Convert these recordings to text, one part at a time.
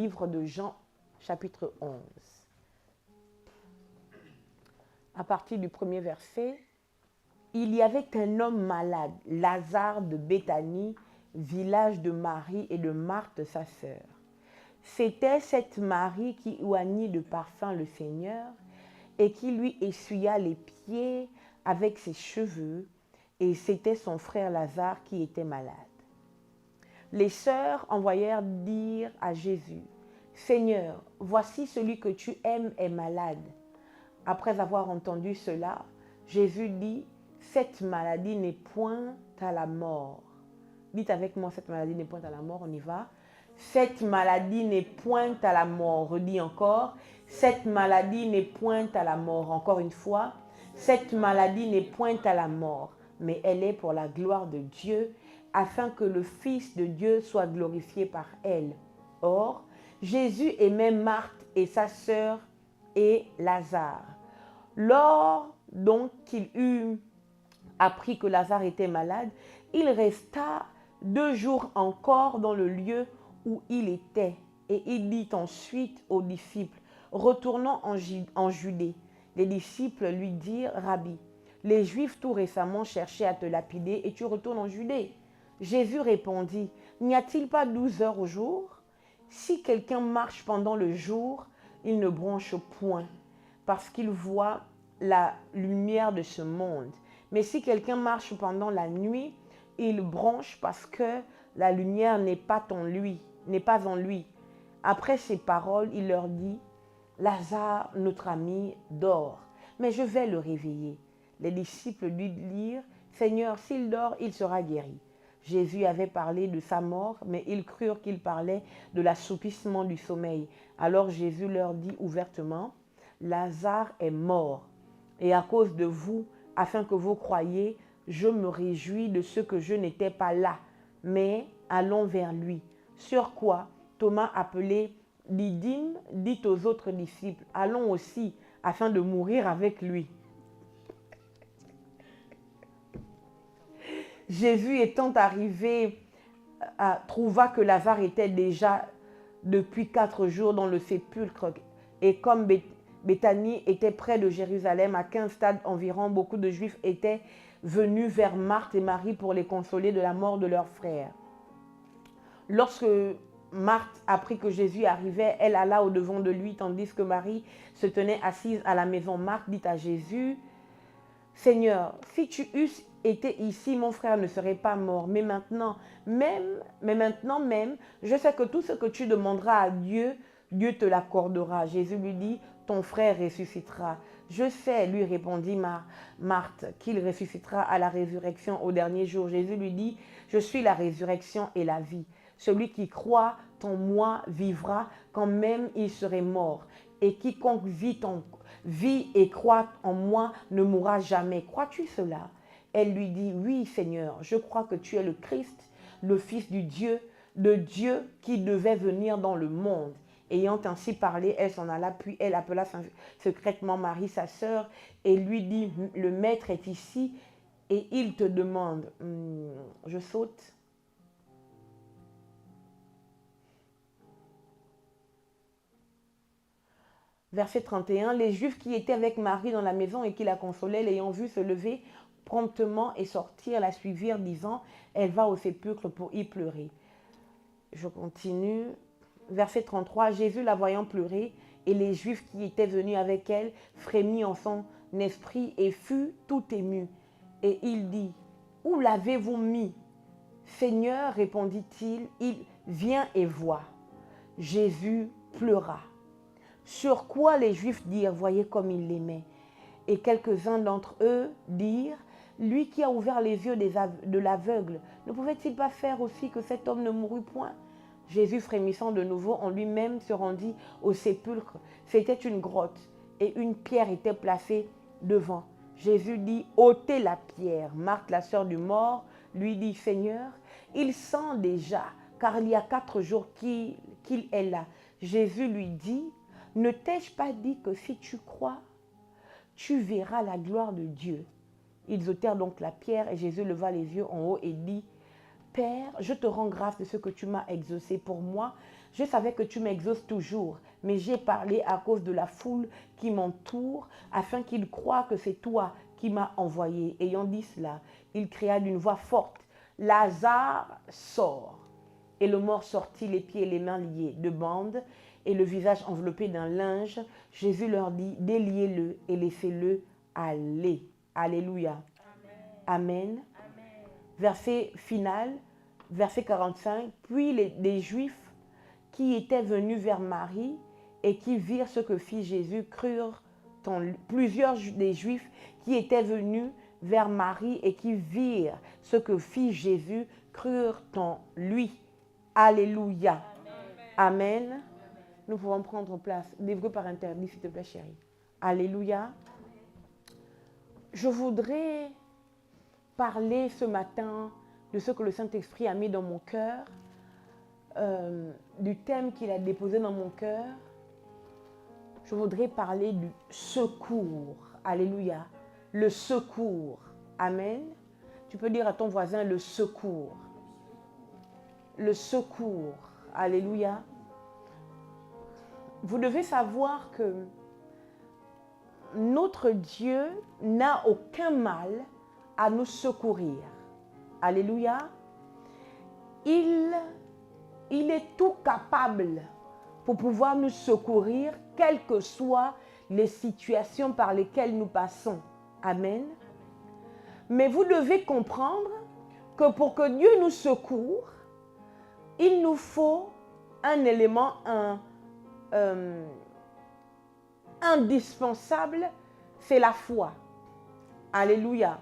livre de Jean, chapitre 11. À partir du premier verset, il y avait un homme malade, Lazare de Béthanie, village de Marie et de Marthe sa sœur. C'était cette Marie qui oignit de parfum le Seigneur et qui lui essuya les pieds avec ses cheveux, et c'était son frère Lazare qui était malade. Les sœurs envoyèrent dire à Jésus, « Seigneur, voici celui que tu aimes est malade. » Après avoir entendu cela, Jésus dit, « Cette maladie n'est point à la mort. » Dites avec moi, cette maladie n'est point à la mort, on y va. Cette maladie n'est point à la mort. Redis encore, cette maladie n'est point à la mort. Encore une fois, cette maladie n'est point à la mort, mais elle est pour la gloire de Dieu, afin que le Fils de Dieu soit glorifié par elle. Or, Jésus aimait Marthe et sa sœur et Lazare. Lors donc qu'il eut appris que Lazare était malade, il resta 2 jours encore dans le lieu où il était. Et il dit ensuite aux disciples, retournant en Judée. Les disciples lui dirent, Rabbi, les Juifs tout récemment cherchaient à te lapider et tu retournes en Judée. Jésus répondit, n'y a-t-il pas 12 heures au jour? Si quelqu'un marche pendant le jour, il ne bronche point, parce qu'il voit la lumière de ce monde. Mais si quelqu'un marche pendant la nuit, il bronche parce que la lumière n'est pas en lui. Après ces paroles, il leur dit, Lazare, notre ami, dort, mais je vais le réveiller. Les disciples lui dirent, Seigneur, s'il dort, il sera guéri. Jésus avait parlé de sa mort, mais ils crurent qu'il parlait de l'assoupissement du sommeil. Alors Jésus leur dit ouvertement, Lazare est mort, et à cause de vous, afin que vous croyiez, je me réjouis de ce que je n'étais pas là, mais allons vers lui. Sur quoi Thomas, appelé Didyme, dit aux autres disciples, allons aussi, afin de mourir avec lui. Jésus étant arrivé, trouva que Lazare était déjà depuis 4 jours dans le sépulcre, et comme Béthanie était près de Jérusalem, à 15 stades environ, beaucoup de Juifs étaient venus vers Marthe et Marie pour les consoler de la mort de leur frère. Lorsque Marthe apprit que Jésus arrivait, elle alla au-devant de lui, tandis que Marie se tenait assise à la maison. Marthe dit à Jésus, « Seigneur, si tu eusses été ici, mon frère ne serait pas mort. Mais maintenant même, je sais que tout ce que tu demanderas à Dieu, Dieu te l'accordera. » Jésus lui dit, « Ton frère ressuscitera. » Je sais, lui répondit Marthe, qu'il ressuscitera à la résurrection au dernier jour. Jésus lui dit, « Je suis la résurrection et la vie. Celui qui croit en moi vivra quand même il serait mort. Et quiconque vit et croit en moi ne mourra jamais. Crois-tu cela? » Elle lui dit, « Oui, Seigneur, je crois que tu es le Christ, le Fils de Dieu qui devait venir dans le monde. » Ayant ainsi parlé, elle s'en alla, puis elle appela secrètement Marie, sa sœur, et lui dit, « Le maître est ici et il te demande. » Je saute. Verset 31, les Juifs qui étaient avec Marie dans la maison et qui la consolaient, l'ayant vue se lever promptement et sortir, la suivirent, disant, elle va au sépulcre pour y pleurer. Je continue. Verset 33, Jésus la voyant pleurer, et les Juifs qui étaient venus avec elle, frémit en son esprit et fut tout ému. Et il dit, où l'avez-vous mis? Seigneur, répondit-il, il vient et voit. Jésus pleura. Sur quoi les Juifs dirent, voyez comme il l'aimait. Et quelques-uns d'entre eux dirent, lui qui a ouvert les yeux de l'aveugle, ne pouvait-il pas faire aussi que cet homme ne mourût point? Jésus, frémissant de nouveau en lui-même, se rendit au sépulcre. C'était une grotte et une pierre était placée devant. Jésus dit, ôtez la pierre. Marthe, la sœur du mort, lui dit, Seigneur, il sent déjà, car il y a 4 jours qu'il est là. Jésus lui dit, ne t'ai-je pas dit que si tu crois, tu verras la gloire de Dieu? Ils ôtèrent donc la pierre et Jésus leva les yeux en haut et dit, Père, je te rends grâce de ce que tu m'as exaucé pour moi. Je savais que tu m'exauces toujours, mais j'ai parlé à cause de la foule qui m'entoure, afin qu'ils croient que c'est toi qui m'as envoyé. » Ayant dit cela, il cria d'une voix forte, « Lazare, sort !» Et le mort sortit, les pieds et les mains liés de bandes et le visage enveloppé d'un linge. Jésus leur dit, « Déliez-le et laissez-le aller. » Alléluia. Amen. Amen. Verset final, verset 45. Puis les Juifs qui étaient venus vers Marie et qui virent ce que fit Jésus crurent en lui. Plusieurs des Juifs qui étaient venus vers Marie et qui virent ce que fit Jésus crurent en lui. Alléluia. Amen. Amen. Nous pouvons prendre place. Livre par interdit, s'il te plaît, chérie. Alléluia. Je voudrais parler ce matin de ce que le Saint-Esprit a mis dans mon cœur, du thème qu'il a déposé dans mon cœur. Je voudrais parler du secours. Alléluia. Le secours. Amen. Tu peux dire à ton voisin le secours. Le secours. Alléluia. Vous devez savoir que notre Dieu n'a aucun mal à nous secourir. Alléluia. Il est tout capable pour pouvoir nous secourir, quelles que soient les situations par lesquelles nous passons. Amen. Mais vous devez comprendre que pour que Dieu nous secoure, il nous faut un élément indispensable, c'est la foi. Alléluia.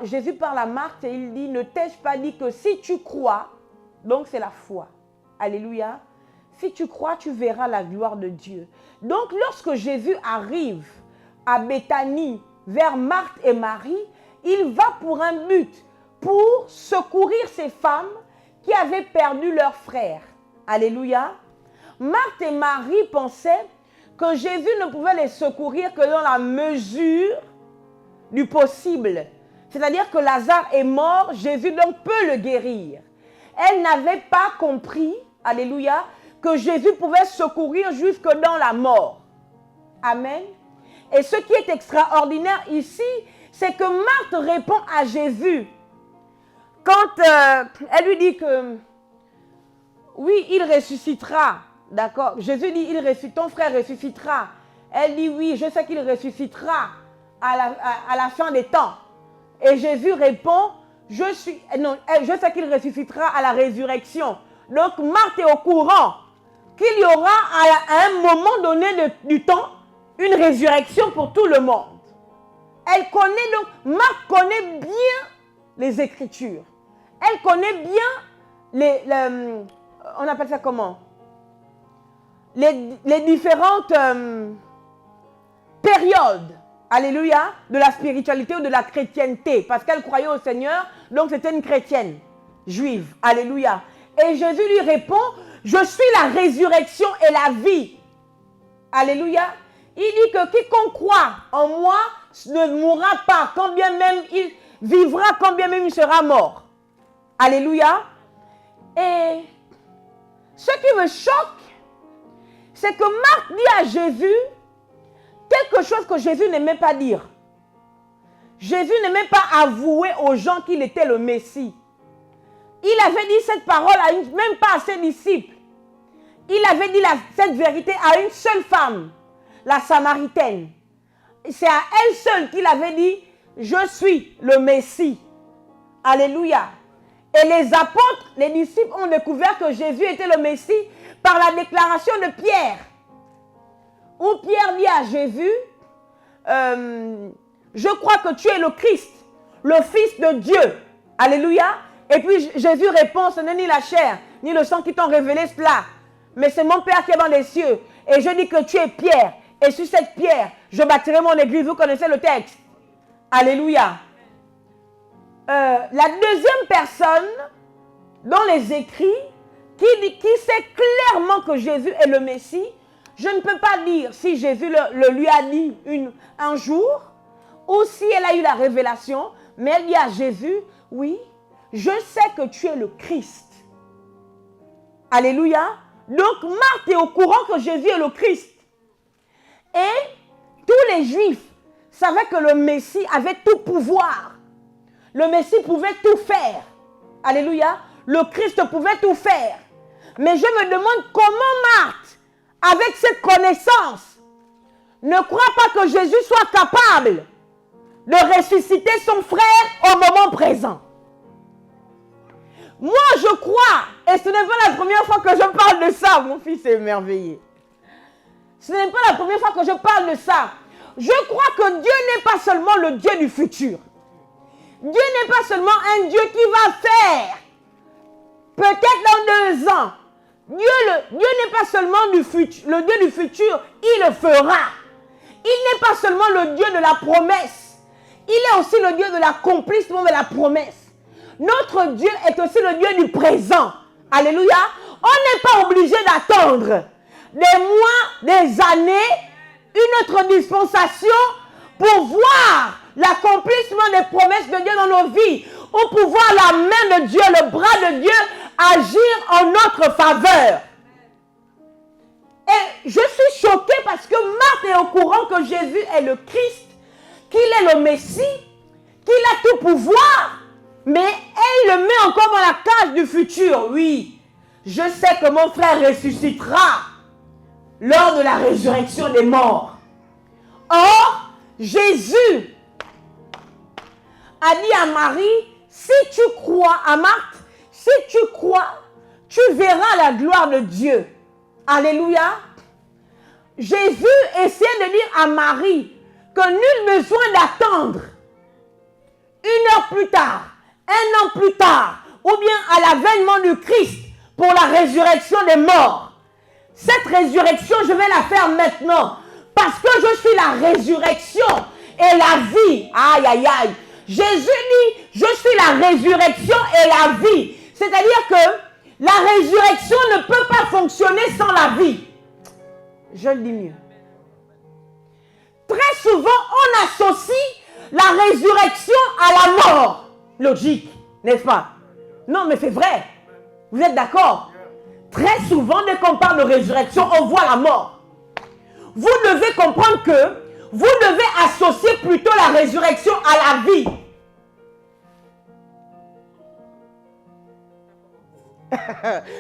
Jésus parle à Marthe et il dit, ne t'ai-je pas dit que si tu crois, donc c'est la foi. Alléluia. Si tu crois, tu verras la gloire de Dieu. Donc lorsque Jésus arrive à Béthanie, vers Marthe et Marie, il va pour un but, pour secourir ces femmes qui avaient perdu leur frère. Alléluia. Marthe et Marie pensaient que Jésus ne pouvait les secourir que dans la mesure du possible. C'est-à-dire que Lazare est mort, Jésus donc peut le guérir. Elles n'avaient pas compris, alléluia, que Jésus pouvait secourir jusque dans la mort. Amen. Et ce qui est extraordinaire ici, c'est que Marthe répond à Jésus. Quand elle lui dit que, oui, il ressuscitera. D'accord. Jésus dit, ton frère ressuscitera. Elle dit, oui, je sais qu'il ressuscitera à la fin des temps. Et Jésus répond, je sais qu'il ressuscitera à la résurrection. Donc, Marthe est au courant qu'il y aura à un moment donné du temps une résurrection pour tout le monde. Elle connaît donc, Marthe connaît bien les Écritures. Elle connaît bien on appelle ça comment? Les différentes périodes, alléluia, de la spiritualité ou de la chrétienté, parce qu'elle croyait au Seigneur, donc c'était une chrétienne juive, alléluia. Et Jésus lui répond, je suis la résurrection et la vie, alléluia. Il dit que quiconque croit en moi ne mourra pas, quand bien même il vivra, quand bien même il sera mort, alléluia. Et ce qui me choque, c'est que Marthe dit à Jésus quelque chose que Jésus n'aimait pas dire. Jésus n'aimait pas avouer aux gens qu'il était le Messie. Il avait dit cette parole même pas à ses disciples. Il avait dit cette vérité à une seule femme, la Samaritaine. C'est à elle seule qu'il avait dit, je suis le Messie. Alléluia. Et les apôtres, les disciples ont découvert que Jésus était le Messie par la déclaration de Pierre. Où Pierre dit à Jésus, je crois que tu es le Christ, le Fils de Dieu. Alléluia. Et puis Jésus répond, ce n'est ni la chair, ni le sang qui t'ont révélé cela, mais c'est mon Père qui est dans les cieux. Et je dis que tu es Pierre. Et sur cette pierre, je bâtirai mon église. Vous connaissez le texte. Alléluia. La deuxième personne dans les écrits qui sait clairement que Jésus est le Messie, je ne peux pas dire si Jésus le lui a dit un jour ou si elle a eu la révélation, mais elle dit à Jésus, oui, je sais que tu es le Christ. Alléluia. Donc, Marthe est au courant que Jésus est le Christ. Et tous les Juifs savaient que le Messie avait tout pouvoir. Le Messie pouvait tout faire. Alléluia. Le Christ pouvait tout faire. Mais je me demande comment Marthe, avec cette connaissance, ne croit pas que Jésus soit capable de ressusciter son frère au moment présent. Moi, je crois, et ce n'est pas la première fois que je parle de ça, mon fils est émerveillé. Ce n'est pas la première fois que je parle de ça. Je crois que Dieu n'est pas seulement le Dieu du futur. Dieu n'est pas seulement un Dieu qui va faire, peut-être dans 2 ans. Dieu n'est pas seulement le Dieu du futur, il le fera. Il n'est pas seulement le Dieu de la promesse, il est aussi le Dieu de l'accomplissement de la promesse. Notre Dieu est aussi le Dieu du présent. Alléluia. On n'est pas obligé d'attendre des mois, des années, une autre dispensation pour voir l'accomplissement des promesses de Dieu dans nos vies, ou pour voir la main de Dieu, le bras de Dieu agir en notre faveur. Et je suis choquée parce que Marthe est au courant que Jésus est le Christ, qu'il est le Messie, qu'il a tout pouvoir, mais elle le met encore dans la cage du futur. Oui, je sais que mon frère ressuscitera lors de la résurrection des morts. Or, Jésus a dit à Marie, si tu crois, à Marthe, si tu crois, tu verras la gloire de Dieu. Alléluia. Jésus essayait de dire à Marie que nul besoin d'attendre 1 heure plus tard, 1 an plus tard, ou bien à l'avènement du Christ pour la résurrection des morts. Cette résurrection, je vais la faire maintenant parce que je suis la résurrection et la vie. Aïe, aïe, aïe. Jésus dit, je suis la résurrection et la vie. C'est-à-dire que la résurrection ne peut pas fonctionner sans la vie. Je le dis mieux. Très souvent, on associe la résurrection à la mort. Logique, n'est-ce pas? Non, mais c'est vrai. Vous êtes d'accord? Très souvent, dès qu'on parle de résurrection, on voit la mort. Vous devez comprendre que vous devez associer plutôt la résurrection à la vie.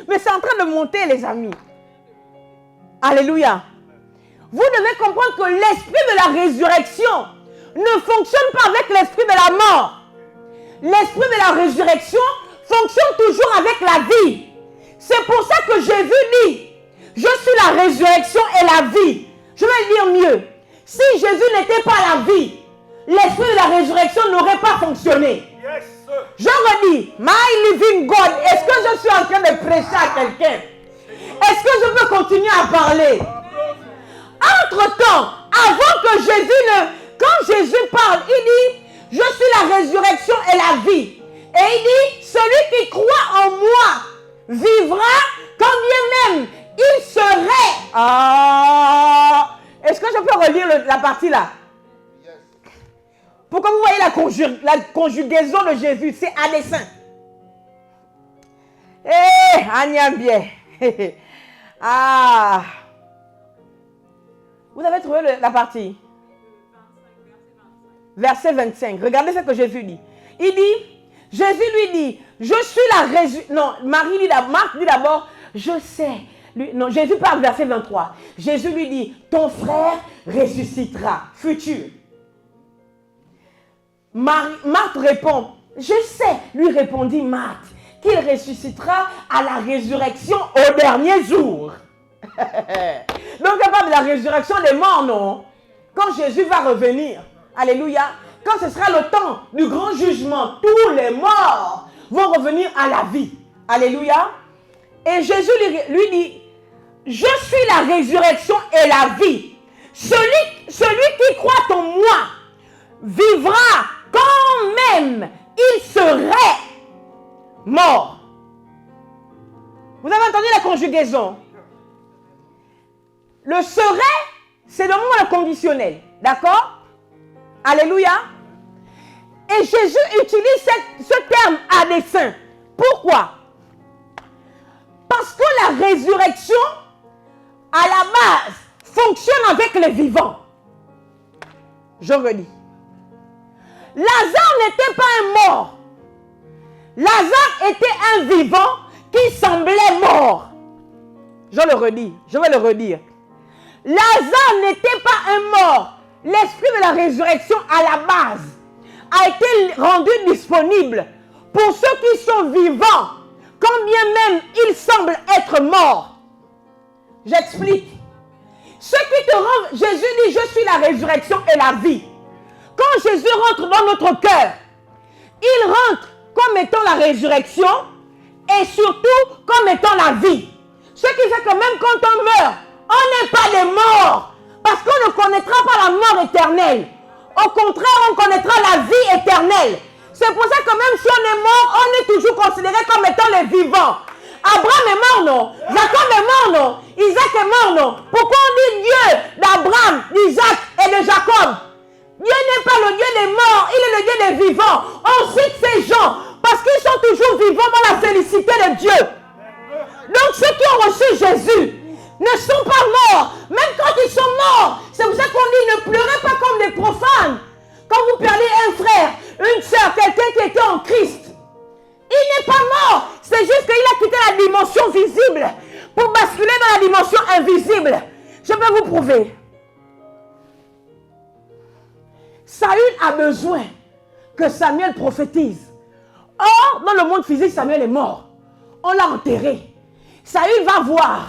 Mais c'est en train de monter, les amis. Alléluia. Vous devez comprendre que l'esprit de la résurrection ne fonctionne pas avec l'esprit de la mort. L'esprit de la résurrection fonctionne toujours avec la vie. C'est pour ça que Jésus dit, je suis la résurrection et la vie. Je vais le dire mieux. Si Jésus n'était pas la vie, l'esprit de la résurrection n'aurait pas fonctionné. Yes. Je redis, my living God, est-ce que je suis en train de prêcher à quelqu'un? Est-ce que je peux continuer à parler? Entre-temps, avant que quand Jésus parle, il dit, je suis la résurrection et la vie. Et il dit, celui qui croit en moi vivra quand bien même il serait. Est-ce que je peux relire la partie là? Pour que vous voyez la conjugaison de Jésus, c'est à dessein. Agnambie. Vous avez trouvé la partie? Verset 25. Regardez ce que Jésus dit. Il dit, Jésus lui dit, je suis la résurrection. Non, Marc dit d'abord, je sais. Non, Jésus parle verset 23. Jésus lui dit, ton frère ressuscitera. Futur. Marthe répond, je sais, lui répondit Marthe, qu'il ressuscitera à la résurrection au dernier jour. Donc, on parle de la résurrection des morts, non? Quand Jésus va revenir, alléluia, quand ce sera le temps du grand jugement, tous les morts vont revenir à la vie. Alléluia. Et Jésus lui dit, je suis la résurrection et la vie. Celui qui croit en moi vivra quand même il serait mort. Vous avez entendu la conjugaison? Le serait, c'est le mot conditionnel. D'accord? Alléluia. Et Jésus utilise ce terme à dessein. Pourquoi? Parce Parce que la résurrection, à la base, fonctionne avec les vivants. Je redis. Lazare n'était pas un mort. Lazare était un vivant qui semblait mort. Je le redis, je vais le redire. Lazare n'était pas un mort. L'esprit de la résurrection à la base a été rendu disponible pour ceux qui sont vivants, quand bien même ils semblent être morts. J'explique. Ce qui te rend, Jésus dit, je suis la résurrection et la vie. Quand Jésus rentre dans notre cœur, il rentre comme étant la résurrection et surtout comme étant la vie. Ce qui fait que même quand on meurt, on n'est pas des morts parce qu'on ne connaîtra pas la mort éternelle. Au contraire, on connaîtra la vie éternelle. C'est pour ça que même si on est mort, on est toujours considéré comme étant les vivants. Abraham est mort, non? Jacob est mort, non? Isaac est mort, non? Pourquoi on dit Dieu d'Abraham, d'Isaac et de Jacob? Dieu n'est pas le Dieu des morts, il est le Dieu des vivants. On cite ces gens parce qu'ils sont toujours vivants dans la félicité de Dieu. Donc ceux qui ont reçu Jésus ne sont pas morts. Même quand ils sont morts, c'est pour ça qu'on dit ne pleurez pas comme des profanes. Quand vous perdez un frère, une soeur, quelqu'un qui était en Christ, il n'est pas mort. C'est juste qu'il a quitté la dimension visible pour basculer dans la dimension invisible. Je vais vous prouver. Saül a besoin que Samuel prophétise. Or, dans le monde physique, Samuel est mort. On l'a enterré. Saül va voir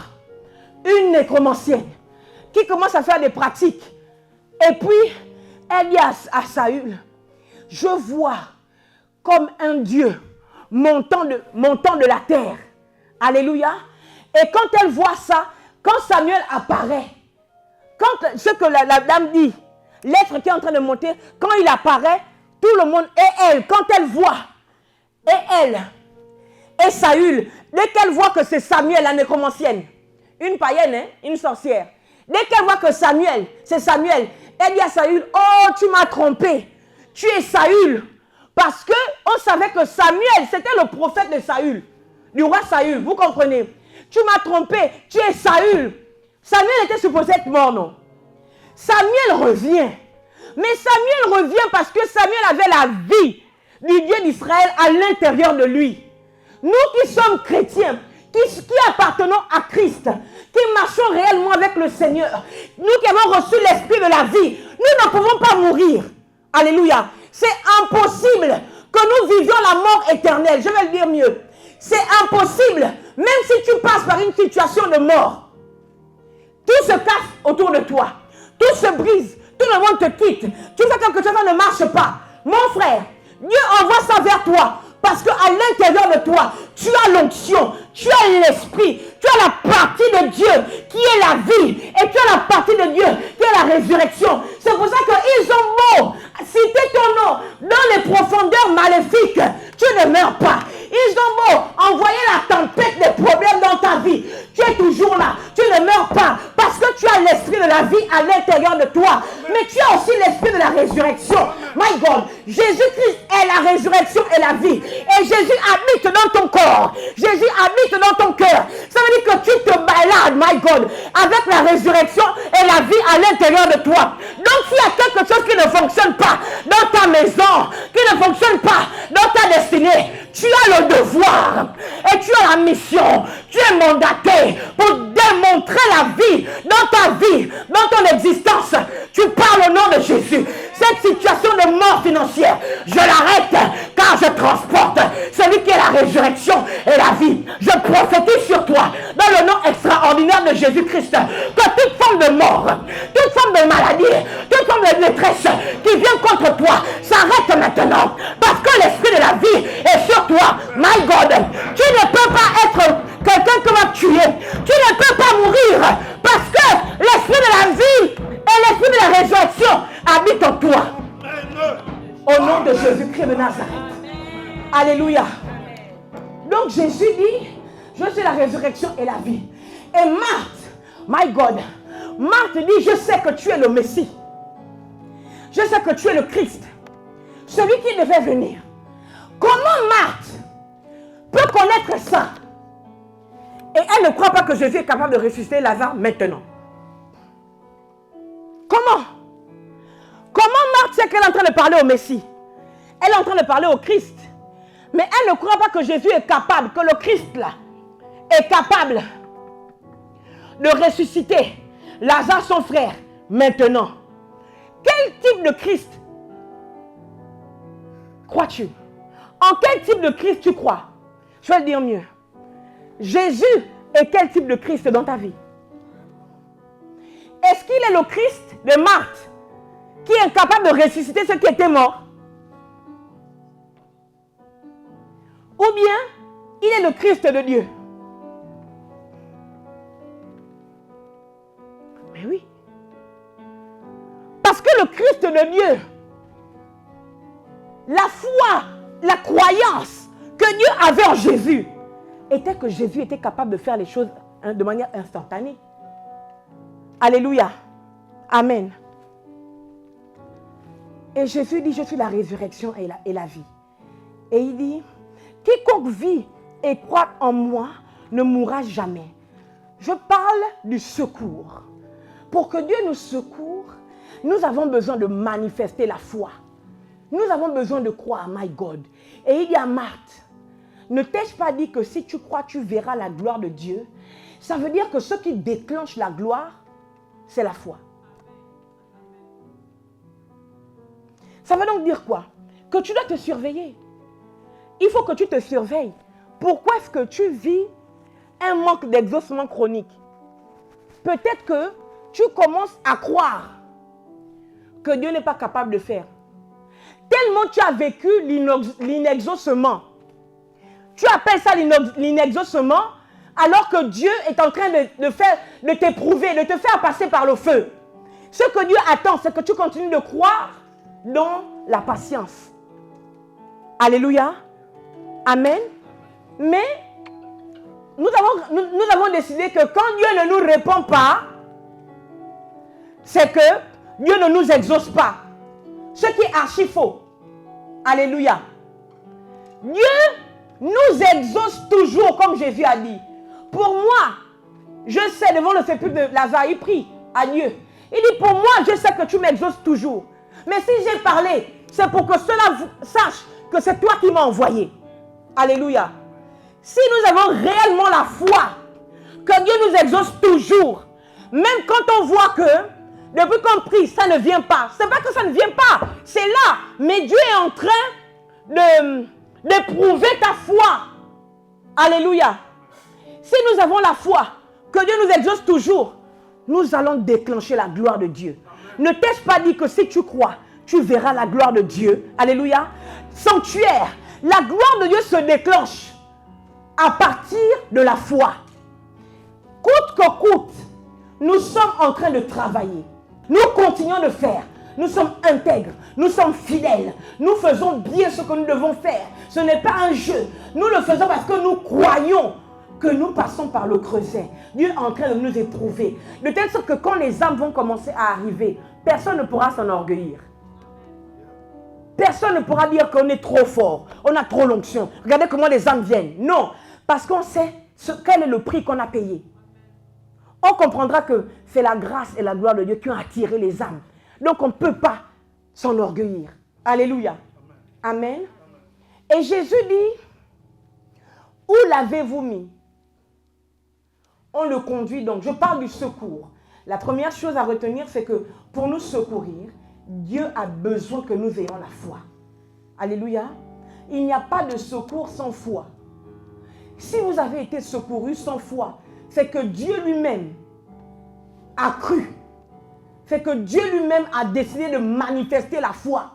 une nécromancienne qui commence à faire des pratiques. Et puis, elle dit à Saül, je vois comme un Dieu montant de la terre. Alléluia. Et quand elle voit ça, quand Samuel apparaît, quand ce que la dame dit, l'être qui est en train de monter, quand il apparaît, tout le monde, et elle, quand elle voit, et elle, et Saül, dès qu'elle voit que c'est Samuel, la nécromancienne, une païenne, hein, une sorcière, dès qu'elle voit que Samuel, c'est Samuel, elle dit à Saül, oh, tu m'as trompé, tu es Saül. Parce qu'on savait que Samuel, c'était le prophète de Saül, du roi Saül, vous comprenez. Tu m'as trompé, tu es Saül. Samuel était supposé être mort, non? Samuel revient. Mais Samuel revient parce que Samuel avait la vie du Dieu d'Israël à l'intérieur de lui. Nous qui sommes chrétiens, qui appartenons à Christ, qui marchons réellement avec le Seigneur, nous qui avons reçu l'esprit de la vie, nous ne pouvons pas mourir. Alléluia. C'est impossible que nous vivions la mort éternelle. Je vais le dire mieux. C'est impossible, même si tu passes par une situation de mort. Tout se casse autour de toi. Tout se brise. Tout le monde te quitte. Tu fais quelque chose, ça ne marche pas. Mon frère, Dieu envoie ça vers toi. Parce qu'à l'intérieur de toi, tu as l'onction, tu as l'esprit, tu as la partie de Dieu qui est la vie. Et tu as la partie de Dieu qui est la résurrection. C'est pour ça qu'ils ont beau citer ton nom dans les profondeurs maléfiques. Tu ne meurs pas. Ils ont beau envoyer la tempête des problèmes dans ta vie. Tu es toujours là. Tu ne meurs pas. Parce que tu as l'esprit de la vie à l'intérieur de toi. Mais tu as aussi l'esprit de la résurrection. My God, Jésus-Christ est la résurrection et la vie. Et Jésus habite dans ton corps. Jésus habite dans ton cœur. Ça veut dire que tu te balades, my God, avec la résurrection et la vie à l'intérieur de toi. Donc s'il y a quelque chose qui ne fonctionne pas dans ta maison, qui ne fonctionne pas dans ta destinée, tu as le devoir et tu as la mission. Tu es mandaté pour démontrer la vie dans ta vie, dans ton existence. Tu parles au nom de Jésus. Cette situation de mort financière, je l'arrête car je transporte celui qui est la résurrection et la vie. Je prophétise sur toi dans le nom extraordinaire de Jésus-Christ que toute forme de mort, toute forme de maladie, toute forme de détresse qui vient contre toi s'arrête maintenant parce que l'esprit de la vie est sur toi. My God, tu ne peux pas être quelqu'un qui va tuer. Tu ne peux pas mourir parce que l'esprit de la vie et l'esprit de la résurrection habite en toi. Au nom de Jésus-Christ de Nazareth. Alléluia. Donc Jésus dit, je suis la résurrection et la vie. Et Marthe, my God, Marthe dit, je sais que tu es le Messie. Je sais que tu es le Christ. Celui qui devait venir. Comment Marthe peut connaître ça? Et elle ne croit pas que Jésus est capable de ressusciter Lazare maintenant. Comment? Comment Marthe sait qu'elle est en train de parler au Messie? Elle est en train de parler au Christ. Mais elle ne croit pas que Jésus est capable, que le Christ là est capable de ressusciter Lazare, son frère, maintenant. Quel type de Christ crois-tu? En quel type de Christ tu crois? Je vais le dire mieux. Jésus est quel type de Christ dans ta vie? Est-ce qu'il est le Christ de Marthe qui est incapable de ressusciter ceux qui étaient morts? Ou bien il est le Christ de Dieu? Mais oui. Parce que le Christ de Dieu, la foi, la croyance que Dieu avait en Jésus, était que Jésus était capable de faire les choses de manière instantanée. Alléluia. Amen. Et Jésus dit, je suis la résurrection et la vie. Et il dit, quiconque vit et croit en moi ne mourra jamais. Je parle du secours. Pour que Dieu nous secoure, nous avons besoin de manifester la foi. Nous avons besoin de croire, my God. Et il dit à Marthe, ne t'ai-je pas dit que si tu crois, tu verras la gloire de Dieu? Ça veut dire que ce qui déclenche la gloire, c'est la foi. Ça veut donc dire quoi? Que tu dois te surveiller. Il faut que tu te surveilles. Pourquoi est-ce que tu vis un manque d'exaucement chronique? Peut-être que tu commences à croire que Dieu n'est pas capable de faire. Tellement tu as vécu l'inexaucement. Tu appelles ça l'inexaucement alors que Dieu est en train de t'éprouver, de te faire passer par le feu. Ce que Dieu attend, c'est que tu continues de croire dans la patience. Alléluia. Amen. Mais nous avons décidé que quand Dieu ne nous répond pas, c'est que Dieu ne nous exauce pas. Ce qui est archi faux. Alléluia. Dieu nous exauce toujours, comme Jésus a dit. Pour moi, je sais, devant le sépulcre de Lazare, il prie à Dieu. Il dit, pour moi, je sais que tu m'exauces toujours. Mais si j'ai parlé, c'est pour que cela sache que c'est toi qui m'as envoyé. Alléluia. Si nous avons réellement la foi que Dieu nous exauce toujours, même quand on voit que depuis qu'on prie, ça ne vient pas. C'est pas que ça ne vient pas, c'est là. Mais Dieu est en train d'éprouver ta foi. Alléluia. Si nous avons la foi que Dieu nous exauce toujours, nous allons déclencher la gloire de Dieu. Ne t'ai-je pas dit que si tu crois, tu verras la gloire de Dieu? Alléluia. Sanctuaire. La gloire de Dieu se déclenche à partir de la foi. Coûte que coûte, nous sommes en train de travailler. Nous continuons de faire. Nous sommes intègres. Nous sommes fidèles. Nous faisons bien ce que nous devons faire. Ce n'est pas un jeu. Nous le faisons parce que nous croyons que nous passons par le creuset. Dieu est en train de nous éprouver. De telle sorte que quand les âmes vont commencer à arriver, personne ne pourra s'enorgueillir. Personne ne pourra dire qu'on est trop fort. On a trop l'onction. Regardez comment les âmes viennent. Non. Parce qu'on sait quel est le prix qu'on a payé. On comprendra que c'est la grâce et la gloire de Dieu qui ont attiré les âmes. Donc on ne peut pas s'enorgueillir. Alléluia. Amen. Et Jésus dit, où l'avez-vous mis? On le conduit donc. Je parle du secours. La première chose à retenir, c'est que pour nous secourir, Dieu a besoin que nous ayons la foi. Alléluia. Il n'y a pas de secours sans foi. Si vous avez été secouru sans foi, c'est que Dieu lui-même a cru. C'est que Dieu lui-même a décidé de manifester la foi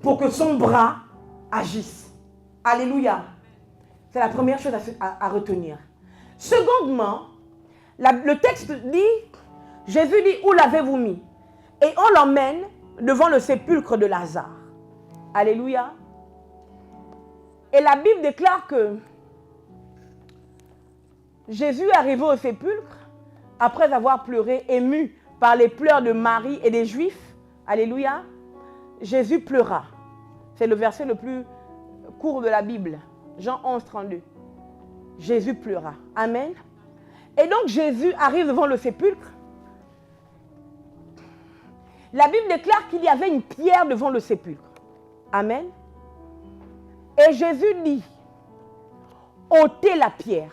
pour que son bras agisse. Alléluia. C'est la première chose à retenir. Secondement, le texte dit, Jésus dit, où l'avez-vous mis? Et on l'emmène devant le sépulcre de Lazare. Alléluia. Et la Bible déclare que Jésus est arrivé au sépulcre après avoir pleuré, ému par les pleurs de Marie et des Juifs. Alléluia. Jésus pleura. C'est le verset le plus court de la Bible. Jean 11, 32. Jésus pleura. Amen. Et donc Jésus arrive devant le sépulcre. La Bible déclare qu'il y avait une pierre devant le sépulcre. Amen. Et Jésus dit, ôtez la pierre.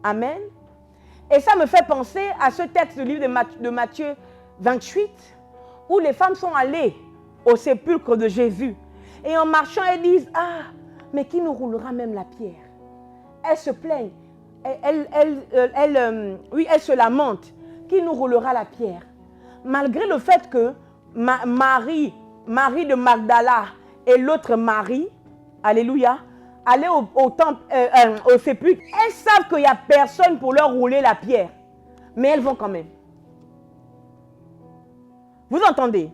Amen. Et ça me fait penser à ce texte du livre de Matthieu 28, où les femmes sont allées au sépulcre de Jésus. Et en marchant, elles disent, ah, mais qui nous roulera même la pierre? Elles se plaignent. Elles se lamentent. Qui nous roulera la pierre? Malgré le fait que Marie de Magdala et l'autre Marie, alléluia, allaient au sépulcre, elles savent qu'il n'y a personne pour leur rouler la pierre. Mais elles vont quand même. Vous entendez?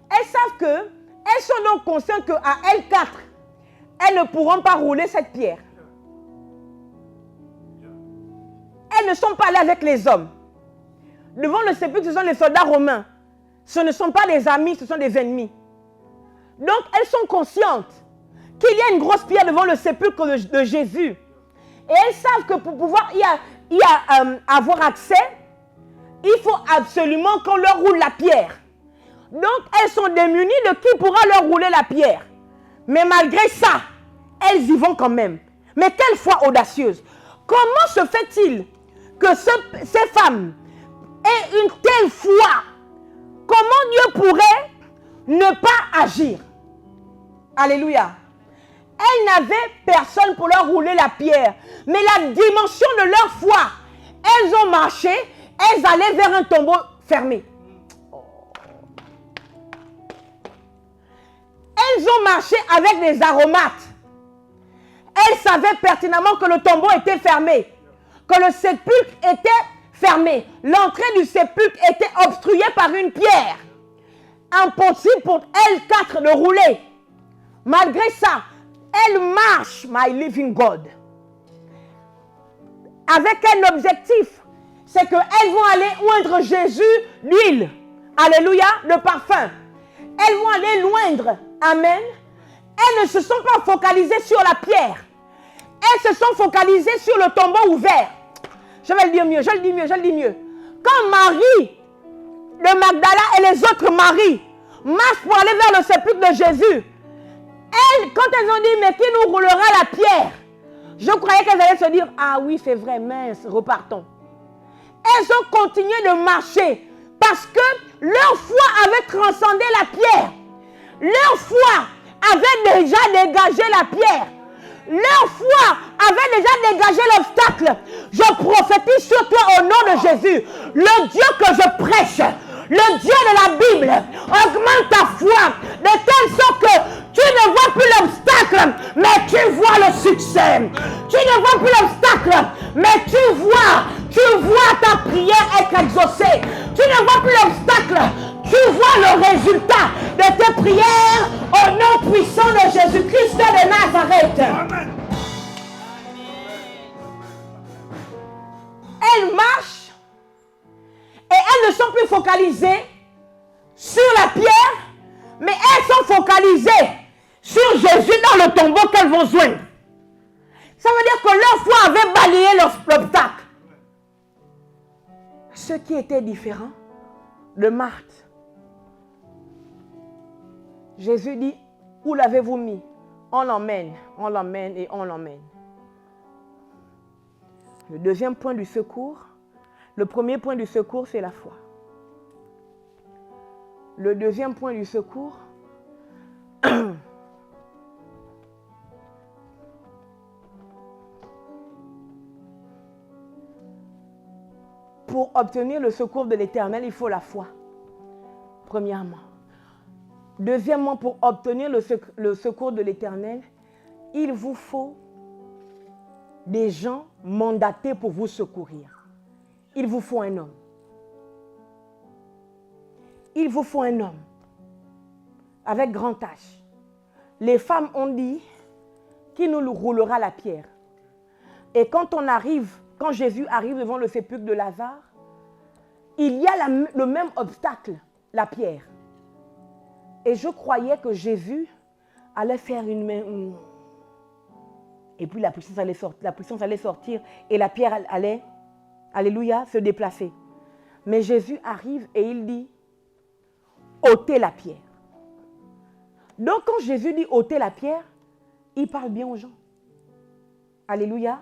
Elles savent que, elles sont donc conscientes qu'à elles quatre, elles ne pourront pas rouler cette pierre. Elles ne sont pas allées avec les hommes. Devant le sépulcre, ce sont les soldats romains. Ce ne sont pas des amis, ce sont des ennemis. Donc, elles sont conscientes qu'il y a une grosse pierre devant le sépulcre de Jésus. Et elles savent que pour pouvoir avoir accès, il faut absolument qu'on leur roule la pierre. Donc, elles sont démunies de qui pourra leur rouler la pierre. Mais malgré ça, elles y vont quand même. Mais quelle foi audacieuse! Comment se fait-il que ces femmes aient une telle foi? Comment Dieu pourrait ne pas agir? Alléluia. Elles n'avaient personne pour leur rouler la pierre. Mais la dimension de leur foi, elles ont marché, elles allaient vers un tombeau fermé. Elles ont marché avec des aromates. Elles savaient pertinemment que le tombeau était fermé, que le sépulcre était fermé. L'entrée du sépulcre était obstruée par une pierre. Impossible pour elles quatre de rouler. Malgré ça, elles marchent, my living God, avec un objectif. C'est qu'elles vont aller oindre Jésus d'huile. Alléluia, de parfum. Elles vont aller l'oindre. Amen. Elles ne se sont pas focalisées sur la pierre. Elles se sont focalisées sur le tombeau ouvert. Je vais le dire mieux, je le dis mieux. Quand Marie de Magdala et les autres Marie marchent pour aller vers le sépulcre de Jésus, elles, quand elles ont dit, mais qui nous roulera la pierre? Je croyais qu'elles allaient se dire, ah oui, c'est vrai, mince, repartons. Elles ont continué de marcher parce que leur foi avait transcendé la pierre. Leur foi avait déjà dégagé la pierre. Leur foi avait déjà dégagé l'obstacle. Je prophétise sur toi au nom de Jésus. Le Dieu que je prêche, le Dieu de la Bible, augmente ta foi de telle sorte que tu ne vois plus l'obstacle, mais tu vois le succès. Tu ne vois plus l'obstacle, mais tu vois ta prière être exaucée. Tu ne vois plus l'obstacle, tu vois le résultat de tes prières au nom puissant de Jésus-Christ de Nazareth. Amen. Elles marchent et elles ne sont plus focalisées sur la pierre, mais elles sont focalisées sur Jésus dans le tombeau qu'elles vont joindre. Ça veut dire que leur foi avait balayé l'obstacle. Ce qui était différent de Marthe, Jésus dit, où l'avez-vous mis? On l'emmène et on l'emmène. Le deuxième point du secours, le premier point du secours, c'est la foi. Le deuxième point du secours, pour obtenir le secours de l'Éternel, il faut la foi. Premièrement. Deuxièmement, pour obtenir le secours de l'Éternel, il vous faut des gens mandatés pour vous secourir. Il vous faut un homme. Il vous faut un homme avec grand H. Les femmes ont dit qui nous roulera la pierre. Et quand Jésus arrive devant le sépulcre de Lazare, il y a le même obstacle, la pierre. Et je croyais que Jésus allait faire une main. Et puis la puissance allait sortir et la pierre allait, alléluia, se déplacer. Mais Jésus arrive et il dit, ôtez la pierre. Donc quand Jésus dit ôtez la pierre, il parle bien aux gens. Alléluia.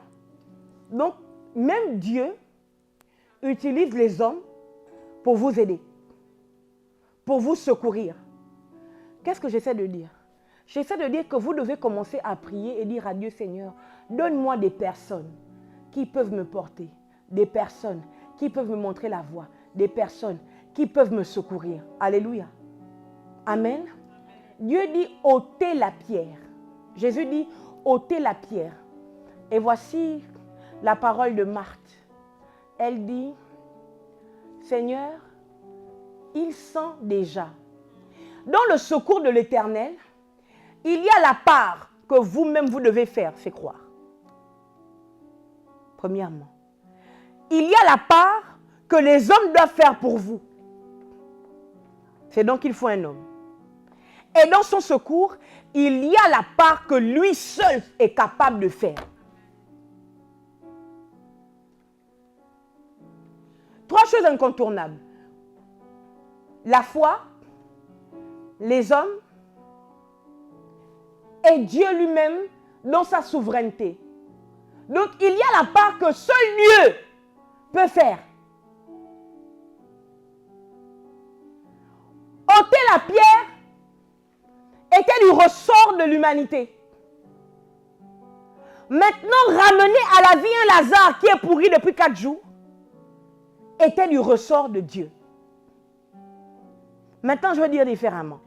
Donc même Dieu utilise les hommes pour vous aider, pour vous secourir. Qu'est-ce que j'essaie de dire? J'essaie de dire que vous devez commencer à prier et dire à Dieu, Seigneur, donne-moi des personnes qui peuvent me porter, des personnes qui peuvent me montrer la voie, des personnes qui peuvent me secourir. Alléluia. Amen. Dieu dit, ôtez la pierre. Jésus dit, ôtez la pierre. Et voici la parole de Marthe. Elle dit, Seigneur, il sent déjà. Dans le secours de l'Éternel, il y a la part que vous-même vous devez faire, c'est croire. Premièrement. Il y a la part que les hommes doivent faire pour vous. C'est donc qu'il faut un homme. Et dans son secours, il y a la part que lui seul est capable de faire. 3 choses incontournables. La foi, les hommes et Dieu lui-même dans sa souveraineté. Donc il y a la part que seul Dieu peut faire. Ôter la pierre était du ressort de l'humanité. Maintenant, ramener à la vie un Lazare qui est pourri depuis 4 jours était du ressort de Dieu. Maintenant, je vais dire différemment.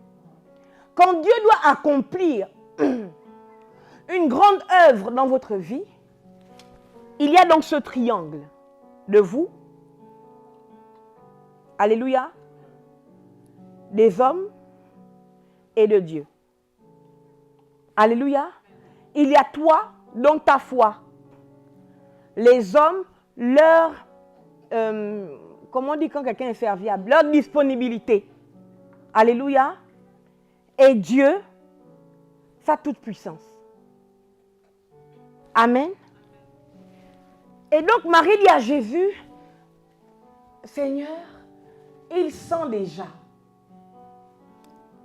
Quand Dieu doit accomplir une grande œuvre dans votre vie, il y a donc ce triangle de vous, alléluia, des hommes et de Dieu. Alléluia. Il y a toi, donc ta foi. Les hommes, leur, comment on dit quand quelqu'un est serviable, leur disponibilité. Alléluia. Et Dieu, sa toute puissance. Amen. Et donc Marie dit à Jésus, Seigneur, il sent déjà.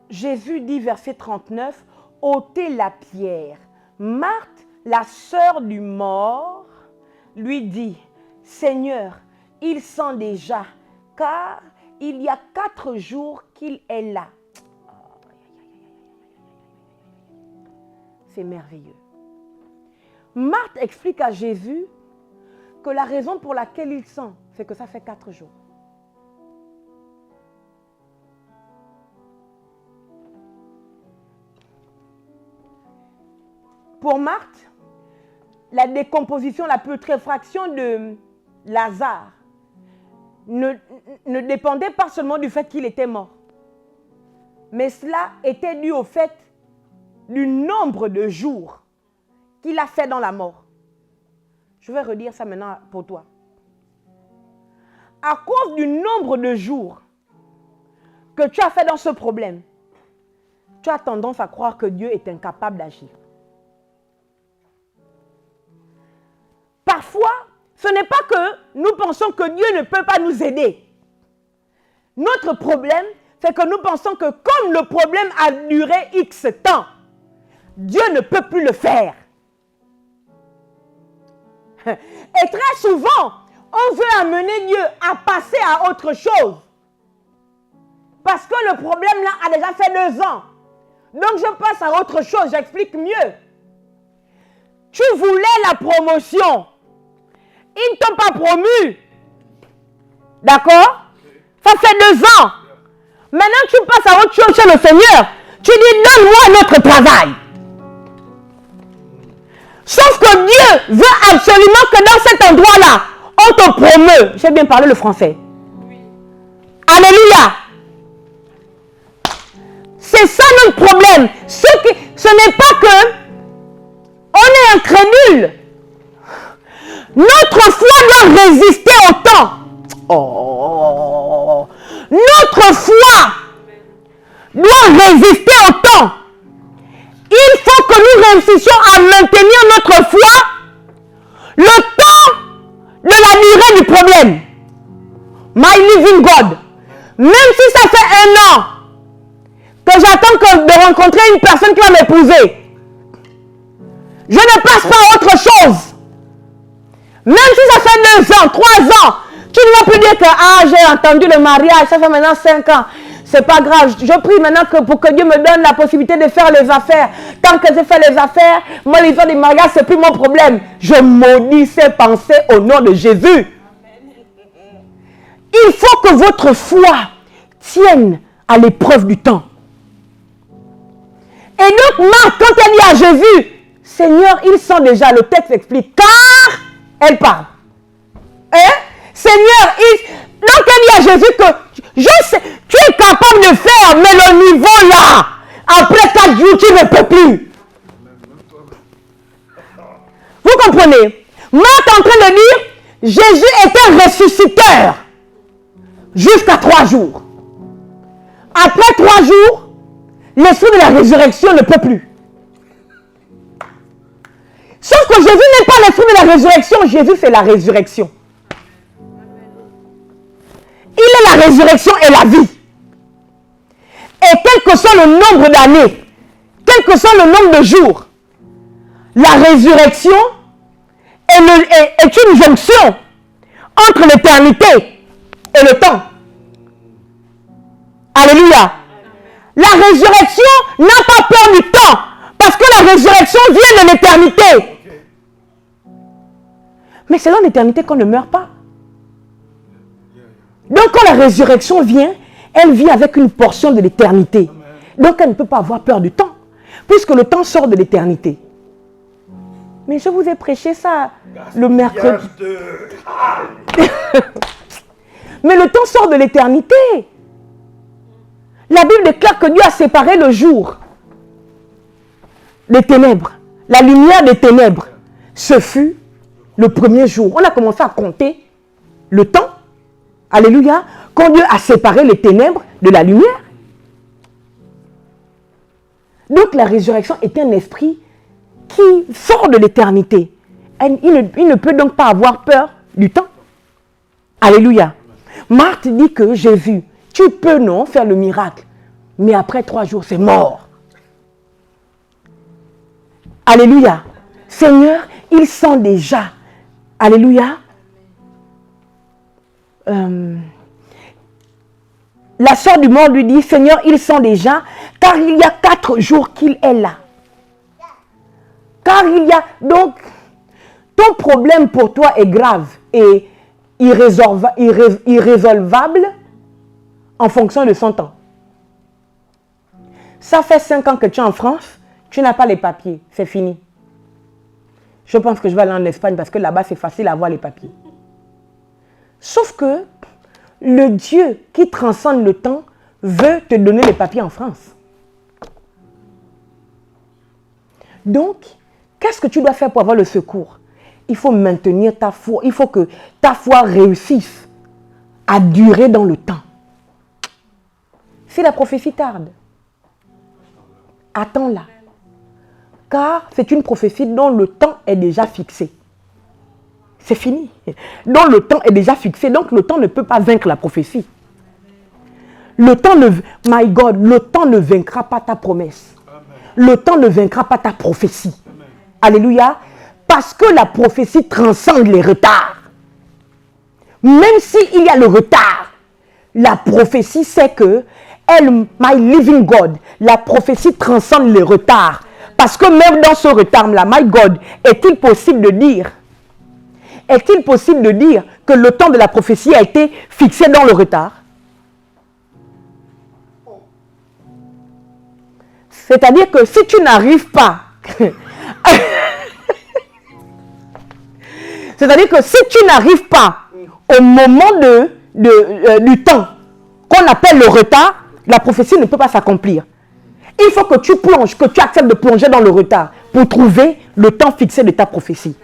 Jésus dit, verset 39, ôtez la pierre. Marthe, la sœur du mort, lui dit, Seigneur, il sent déjà, car il y a 4 jours qu'il est là. C'est merveilleux. Marthe explique à Jésus que la raison pour laquelle il sent, c'est que ça fait 4 jours. Pour Marthe, la décomposition, la putréfaction de Lazare ne dépendait pas seulement du fait qu'il était mort. Mais cela était dû au fait du nombre de jours qu'il a fait dans la mort. Je vais redire ça maintenant pour toi. À cause du nombre de jours que tu as fait dans ce problème, tu as tendance à croire que Dieu est incapable d'agir. Parfois, ce n'est pas que nous pensons que Dieu ne peut pas nous aider. Notre problème, c'est que nous pensons que comme le problème a duré X temps, Dieu ne peut plus le faire. Et très souvent, on veut amener Dieu à passer à autre chose. Parce que le problème là a déjà fait 2 ans. Donc je passe à autre chose, j'explique mieux. Tu voulais la promotion. Ils ne t'ont pas promu. D'accord? Ça fait 2 ans. Maintenant tu passes à autre chose chez le Seigneur. Tu dis, donne-moi notre travail. Sauf que Dieu veut absolument que dans cet endroit-là, on te promeut. J'ai bien parlé le français. Oui. Alléluia. C'est ça notre problème. Ce n'est pas que on est incrédule. Notre foi doit résister au temps. Oh. Notre foi doit résister au temps. Il faut que nous réussissions à maintenir notre foi, le temps de la durée du problème, my living God, même si ça fait 1 an que j'attends de rencontrer une personne qui va m'épouser, je ne passe pas à autre chose. Même si ça fait 2 ans, 3 ans, tu ne vas plus dire que j'ai entendu le mariage, ça fait maintenant 5 ans. C'est pas grave. Je prie maintenant pour que Dieu me donne la possibilité de faire les affaires. Tant que je fais les affaires, moi, l'histoire du mariage, c'est plus mon problème. Je maudis ces pensées au nom de Jésus. Il faut que votre foi tienne à l'épreuve du temps. Et donc, Marthe, quand elle dit à Jésus, Seigneur, il sent déjà, le texte explique, car elle parle. Hein? Seigneur, donc elle dit à Jésus que je sais, tu es capable de faire, mais le niveau là, après 4 jours, tu ne peux plus. Vous comprenez? Marthe est en train de dire, Jésus était ressusciteur jusqu'à 3 jours. Après 3 jours, l'esprit de la résurrection ne peut plus. Sauf que Jésus n'est pas l'esprit de la résurrection, Jésus c'est la résurrection. Il est la résurrection et la vie. Et quel que soit le nombre d'années, quel que soit le nombre de jours, la résurrection est une jonction entre l'éternité et le temps. Alléluia. La résurrection n'a pas peur du temps, parce que la résurrection vient de l'éternité. Mais c'est dans l'éternité qu'on ne meurt pas. Donc quand la résurrection vient, elle vient avec une portion de l'éternité. Donc elle ne peut pas avoir peur du temps, puisque le temps sort de l'éternité. Mais je vous ai prêché ça le mercredi. Mais le temps sort de l'éternité. La Bible déclare que Dieu a séparé le jour des ténèbres. La lumière des ténèbres. Ce fut le premier jour. On a commencé à compter le temps. Alléluia. Quand Dieu a séparé les ténèbres de la lumière. Donc la résurrection est un esprit qui sort de l'éternité. Il ne peut donc pas avoir peur du temps. Alléluia. Marthe dit que Jésus, tu peux non faire le miracle, mais après 3 jours, c'est mort. Alléluia. Seigneur, il sent déjà. Alléluia. La sœur du mort lui dit, Seigneur, il sent déjà, car il y a 4 jours qu'il est là. Car il y a, donc, ton problème pour toi est grave et irrésolvable en fonction de son temps. Ça fait 5 ans que tu es en France, tu n'as pas les papiers, c'est fini. Je pense que je vais aller en Espagne parce que là-bas c'est facile à avoir les papiers. Sauf que le Dieu qui transcende le temps veut te donner les papiers en France. Donc, qu'est-ce que tu dois faire pour avoir le secours? Il faut maintenir ta foi. Il faut que ta foi réussisse à durer dans le temps. Si la prophétie tarde, attends-la. Car c'est une prophétie dont le temps est déjà fixé. C'est fini. Dont le temps est déjà fixé. Donc le temps ne peut pas vaincre la prophétie. Le temps ne, my God, le temps ne vaincra pas ta promesse. Le temps ne vaincra pas ta prophétie. Alléluia. Parce que la prophétie transcende les retards. Même s'il y a le retard, la prophétie sait que elle, my living God, la prophétie transcende les retards. Parce que même dans ce retard-là, my God, est-il possible de dire que le temps de la prophétie a été fixé dans le retard? C'est-à-dire que si tu n'arrives pas, c'est-à-dire que si tu n'arrives pas au moment du temps qu'on appelle le retard, la prophétie ne peut pas s'accomplir. Il faut que tu plonges, que tu acceptes de plonger dans le retard pour trouver le temps fixé de ta prophétie.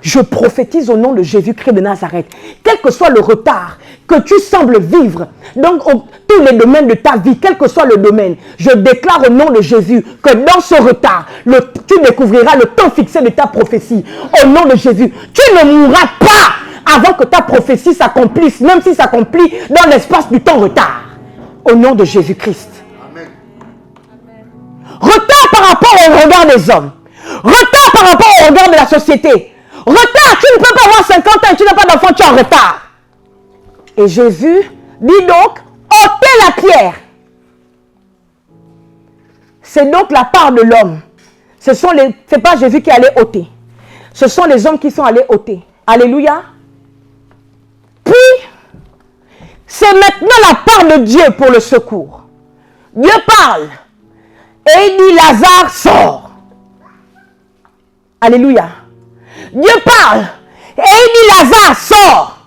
Je prophétise au nom de Jésus-Christ de Nazareth. Quel que soit le retard que tu sembles vivre dans tous les domaines de ta vie, quel que soit le domaine, je déclare au nom de Jésus que dans ce retard, tu découvriras le temps fixé de ta prophétie. Au nom de Jésus, tu ne mourras pas avant que ta prophétie s'accomplisse, même si s'accomplit dans l'espace du temps retard. Au nom de Jésus-Christ. Amen. Retard par rapport au regard des hommes. Retard par rapport au regard de la société. Retard, tu ne peux pas avoir 50 ans et tu n'as pas d'enfant, tu es en retard. Et Jésus dit donc, ôtez la pierre. C'est donc la part de l'homme. Ce n'est pas Jésus qui allait ôter. Ce sont les hommes qui sont allés ôter. Alléluia. Puis, c'est maintenant la part de Dieu pour le secours. Dieu parle. Et il dit, Lazare, sort. Alléluia. Dieu parle. Et il dit, Lazare, sort.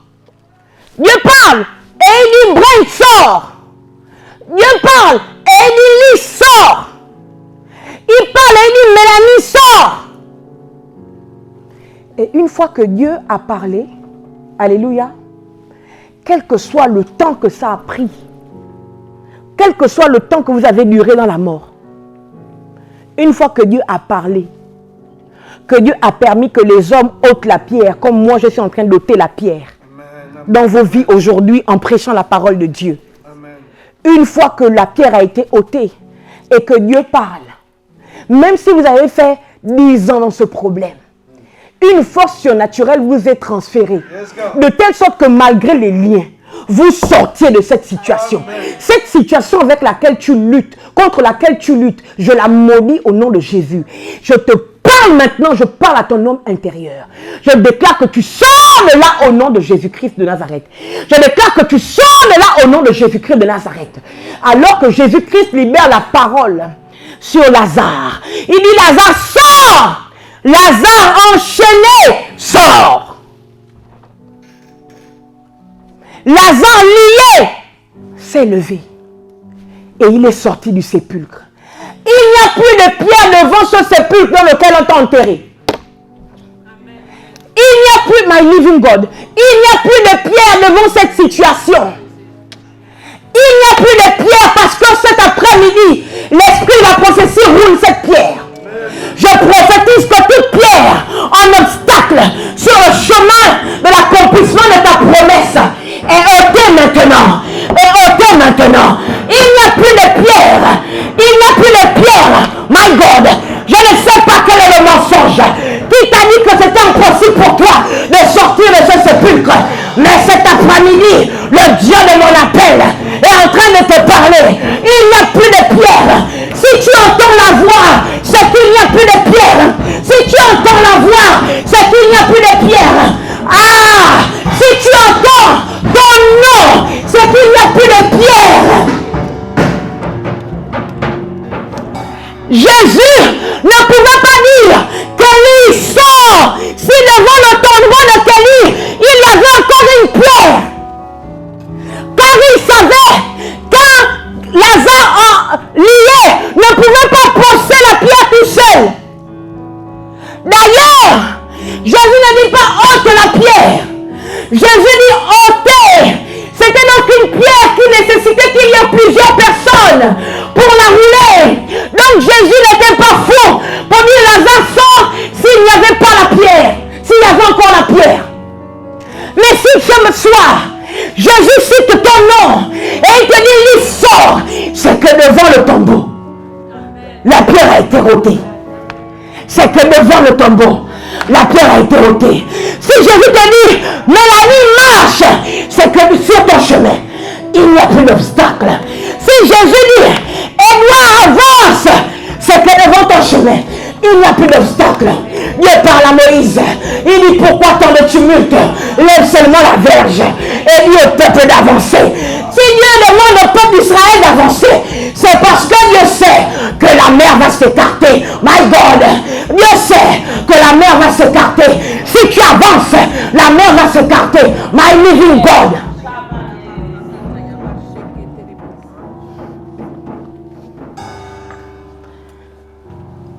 Dieu parle. Et il dit, Brent, sort. Dieu parle. Et il dit, Lys, sort. Il parle et il dit, Mélanie, sort. Et une fois que Dieu a parlé, alléluia, quel que soit le temps que ça a pris, quel que soit le temps que vous avez duré dans la mort, une fois que Dieu a parlé, que Dieu a permis que les hommes ôtent la pierre, comme moi je suis en train d'ôter la pierre, dans vos vies aujourd'hui en prêchant la parole de Dieu. Amen. Une fois que la pierre a été ôtée et que Dieu parle, même si vous avez fait 10 ans dans ce problème, une force surnaturelle vous est transférée. De telle sorte que malgré les liens, vous sortiez de cette situation. Amen. Cette situation avec laquelle tu luttes, contre laquelle tu luttes, je la maudis au nom de Jésus. Je te parle maintenant, je parle à ton homme intérieur. Je déclare que tu sors de là au nom de Jésus-Christ de Nazareth. Je déclare que tu sors de là au nom de Jésus-Christ de Nazareth. Alors que Jésus-Christ libère la parole sur Lazare. Il dit, Lazare, sors! Lazare enchaîné, sort. Lazare lié s'est levé. Et il est sorti du sépulcre. Il n'y a plus de pierre devant ce sépulcre dans lequel on t'a enterré. Il n'y a plus, my living God, il n'y a plus de pierre devant cette situation. Il n'y a plus de pierre parce que cet après-midi, l'esprit de la prophétie roule cette pierre. Je prophétise que toute pierre en obstacle sur le chemin de l'accomplissement de ta promesse est ôtée maintenant. Est ôtée maintenant. Il n'y a plus de pierre. Il n'y a plus de pierre. My God, je ne sais pas quel est le mensonge qui t'a dit que c'était impossible pour toi de sortir de ce sépulcre. Mais cet après-midi, le Dieu de mon appel est en train de te parler. Il n'y a plus de pierre. Si tu entends la voix, c'est qu'il n'y a plus de pierre. Si tu entends la voix, c'est qu'il n'y a plus de pierre. Ah, si tu entends ton nom, c'est qu'il n'y a plus de pierre. Jésus ne pouvait pas dire qu'Élie sort si devant le tombeau de Kélie, il y avait encore une pierre. Car il savait qu'un Lazare lié ne pouvait pas pousser la pierre tout seul. D'ailleurs, Jésus ne dit pas ôte la pierre. Jésus dit ôtez. C'était donc une pierre qui nécessitait qu'il y ait plusieurs personnes pour la rouler. Donc Jésus n'était pas fou pour dire Lazare sort s'il n'y avait pas la pierre, s'il y avait encore la pierre. Mais si ce soir, Jésus cite ton nom et il te dit il sort, c'est que devant le tombeau, la pierre a été ôtée. C'est que devant le tombeau, la pierre a été ôtée. Si Jésus te dit, Mélanie marche, c'est que sur ton chemin, il n'y a plus d'obstacle. Si Jésus dit, Édouard avance, c'est que devant ton chemin, il n'y a plus d'obstacle. Dieu parle à Moïse. Il dit, pourquoi tant de tumulte? Lève seulement la verge et dis au peuple d'avancer. Si Dieu demande au peuple d'Israël d'avancer, c'est parce que Dieu sait que la mer va s'écarter. My God, Dieu sait que la mer va s'écarter. Si tu avances, la mer va s'écarter. My living God.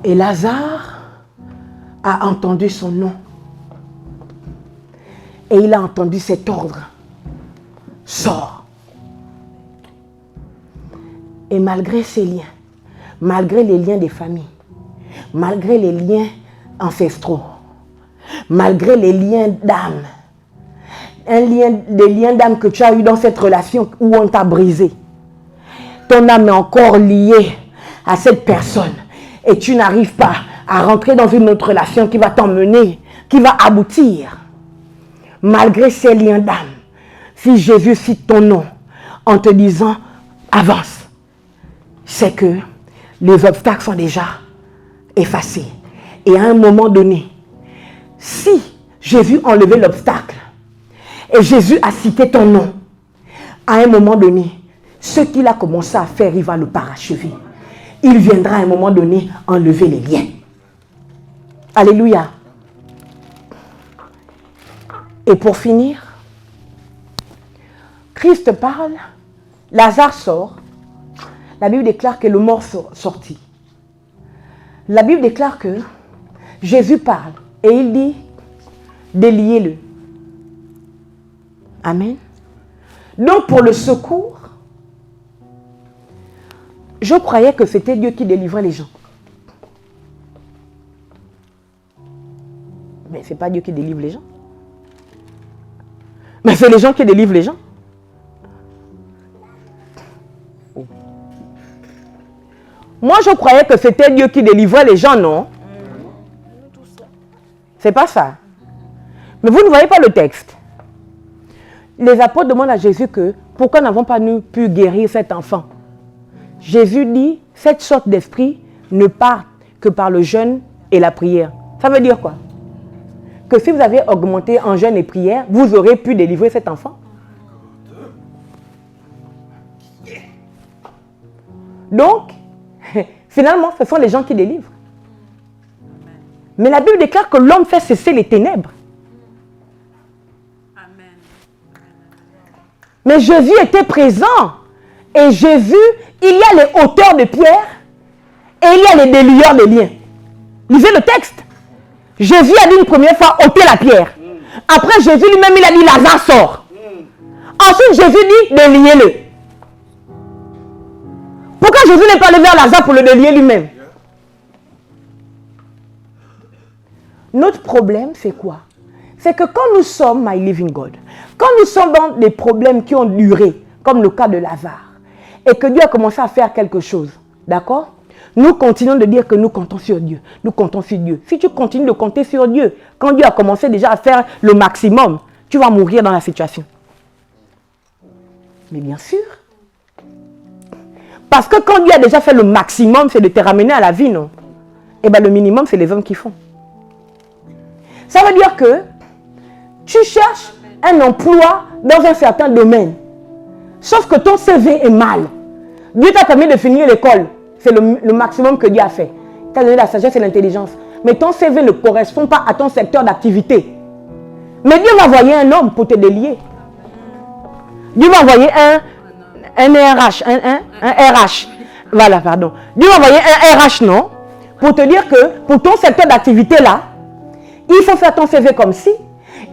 Et Lazare a entendu son nom. Et il a entendu cet ordre. Sors. Et malgré ces liens, malgré les liens des familles, malgré les liens ancestraux, malgré les liens d'âme, des liens d'âme que tu as eu dans cette relation où on t'a brisé, ton âme est encore liée à cette personne et tu n'arrives pas à rentrer dans une autre relation qui va t'emmener, qui va aboutir. Malgré ces liens d'âme, si Jésus cite ton nom en te disant avance, c'est que les obstacles sont déjà effacés. Et à un moment donné, si Jésus enlevait l'obstacle et Jésus a cité ton nom, à un moment donné, ce qu'il a commencé à faire, il va le parachever. Il viendra à un moment donné enlever les liens. Alléluia. Et pour finir, Christ parle, Lazare sort. La Bible déclare que le mort sortit. La Bible déclare que Jésus parle et il dit déliez-le. Amen. Donc pour le secours, je croyais que c'était Dieu qui délivrait les gens. Mais ce n'est pas Dieu qui délivre les gens. Mais c'est les gens qui délivrent les gens. Moi, je croyais que c'était Dieu qui délivrait les gens, non? C'est pas ça. Mais vous ne voyez pas le texte. Les apôtres demandent à Jésus que pourquoi n'avons pas nous pu guérir cet enfant? Jésus dit, cette sorte d'esprit ne part que par le jeûne et la prière. Ça veut dire quoi? Que si vous avez augmenté en jeûne et prière, vous aurez pu délivrer cet enfant. Donc, finalement, ce sont les gens qui délivrent. Mais la Bible déclare que l'homme fait cesser les ténèbres. Mais Jésus était présent. Et Jésus, il y a les hauteurs de pierre et il y a les délieurs de liens. Lisez le texte. Jésus a dit une première fois, ôtez la pierre. Après, Jésus lui-même, il a dit, Lazare sort. Ensuite, Jésus dit, déliez-le. Pourquoi Jésus n'est pas allé vers Lazare pour le délier lui-même? Notre problème, c'est quoi? C'est que quand nous sommes, my living God, quand nous sommes dans des problèmes qui ont duré, comme le cas de Lazare, et que Dieu a commencé à faire quelque chose, d'accord? Nous continuons de dire que nous comptons sur Dieu. Nous comptons sur Dieu. Si tu continues de compter sur Dieu, quand Dieu a commencé déjà à faire le maximum, tu vas mourir dans la situation. Mais bien sûr. Parce que quand Dieu a déjà fait le maximum, c'est de te ramener à la vie, non? Eh bien, le minimum, c'est les hommes qui font. Ça veut dire que tu cherches un emploi dans un certain domaine. Sauf que ton CV est mal. Dieu t'a permis de finir l'école. C'est le maximum que Dieu a fait. Il t'a donné la sagesse et l'intelligence. Mais ton CV ne correspond pas à ton secteur d'activité. Mais Dieu va envoyer un homme pour te délier. Dieu va envoyer un RH. Un RH. Voilà, pardon. Dieu va envoyer un RH, non? Pour te dire que pour ton secteur d'activité là, il faut faire ton CV comme ci.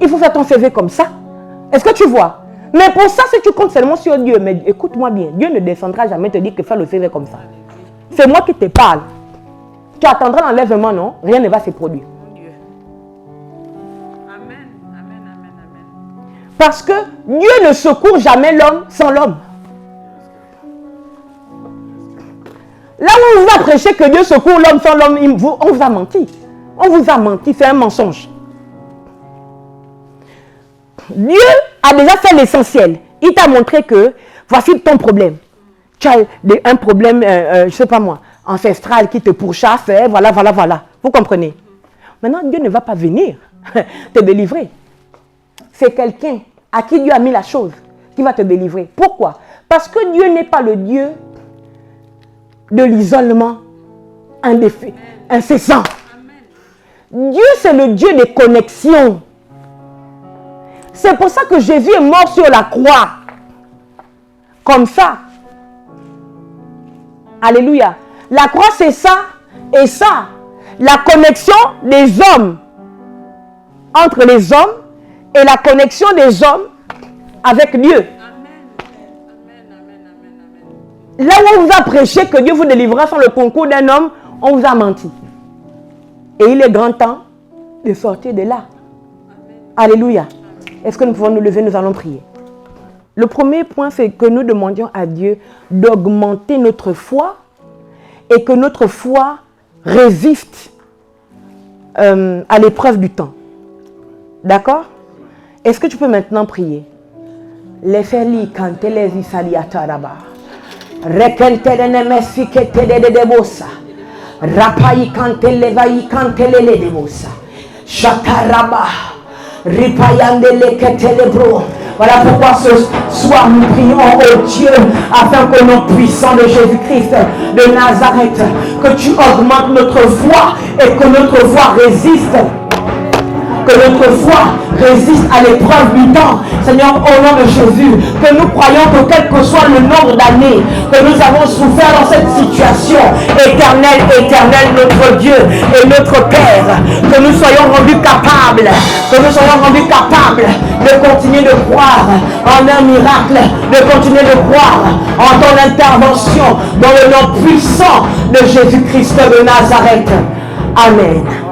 Il faut faire ton CV comme ça. Est-ce que tu vois? Mais pour ça, si tu comptes seulement sur Dieu, mais écoute-moi bien, Dieu ne descendra jamais te dire que faire le CV comme ça. C'est moi qui te parle. Tu attendras l'enlèvement, non? Rien ne va se produire. Amen, amen, amen, amen. Parce que Dieu ne secourt jamais l'homme sans l'homme. Là où on vous a prêché que Dieu secourt l'homme sans l'homme, on vous a menti. On vous a menti, c'est un mensonge. Dieu a déjà fait l'essentiel. Il t'a montré que voici ton problème. Tu as un problème, je ne sais pas moi, ancestral qui te pourchasse, voilà, voilà, voilà. Vous comprenez? Maintenant, Dieu ne va pas venir te délivrer. C'est quelqu'un à qui Dieu a mis la chose qui va te délivrer. Pourquoi? Parce que Dieu n'est pas le Dieu de l'isolement incessant. Dieu, c'est le Dieu des connexions. C'est pour ça que Jésus est mort sur la croix. Comme ça. Alléluia. La croix, c'est ça et ça. La connexion des hommes. Entre les hommes et la connexion des hommes avec Dieu. Là où on vous a prêché que Dieu vous délivrera sans le concours d'un homme, on vous a menti. Et il est grand temps de sortir de là. Alléluia. Est-ce que nous pouvons nous lever, nous allons prier. Le premier point, c'est que nous demandions à Dieu d'augmenter notre foi et que notre foi résiste à l'épreuve du temps. D'accord? Est-ce que tu peux maintenant prier? Les feli kantele zisaliataraba. Rekentele nemesi ketele de debosa. Rapai kantele vai kantele de debosa. Shataraba. Ripayandele ketele bro. Voilà pourquoi ce soir nous prions au Dieu afin que nos puissants de Jésus-Christ de Nazareth, que tu augmentes notre foi et que notre foi résiste. Que notre foi résiste à l'épreuve du temps. Seigneur, au nom de Jésus, que nous croyons que quel que soit le nombre d'années que nous avons souffert dans cette situation, éternel, notre Dieu et notre Père, que nous soyons rendus capables, de continuer de croire en un miracle, de continuer de croire en ton intervention dans le nom puissant de Jésus-Christ de Nazareth. Amen.